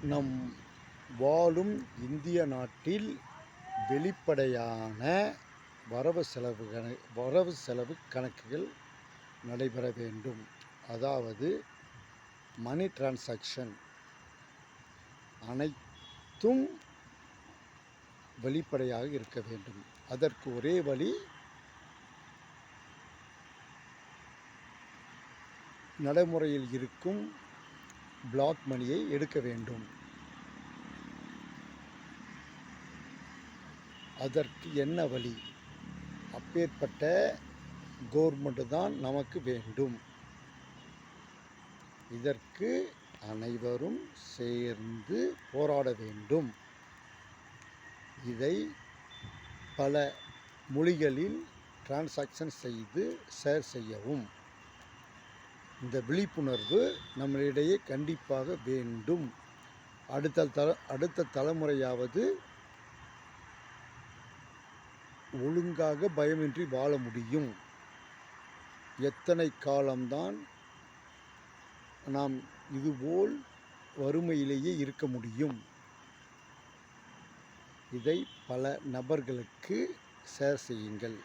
நம் வாழும் இந்திய நாட்டில் வெளிப்படையான வரவு செலவு கணக்குகள் நடைபெற வேண்டும். அதாவது மணி டிரான்சாக்ஷன் அனைத்தும் வெளிப்படையாக இருக்க வேண்டும். அதற்கு ஒரே வழி நடைமுறையில் இருக்கும் பிளாக் மணியை எடுக்க வேண்டும். அதற்கு என்ன வழி? அப்பேற்பட்ட கவர்மெண்ட் தான் நமக்கு வேண்டும். இதற்கு அனைவரும் சேர்ந்து போராட வேண்டும். இதை பல மொழிகளில் டிரான்சாக்ஷன் செய்து ஷேர் செய்யவும். இந்த விழிப்புணர்வு நம்மளிடையே கண்டிப்பாக வேண்டும். அடுத்த தலைமுறையாவது ஒழுங்காக பயமின்றி வாழ முடியும். எத்தனை காலம்தான் நாம் இதுபோல் வறுமையிலேயே இருக்க முடியும்? இதை பல நபர்களுக்கு ஷேர் செய்யுங்கள்.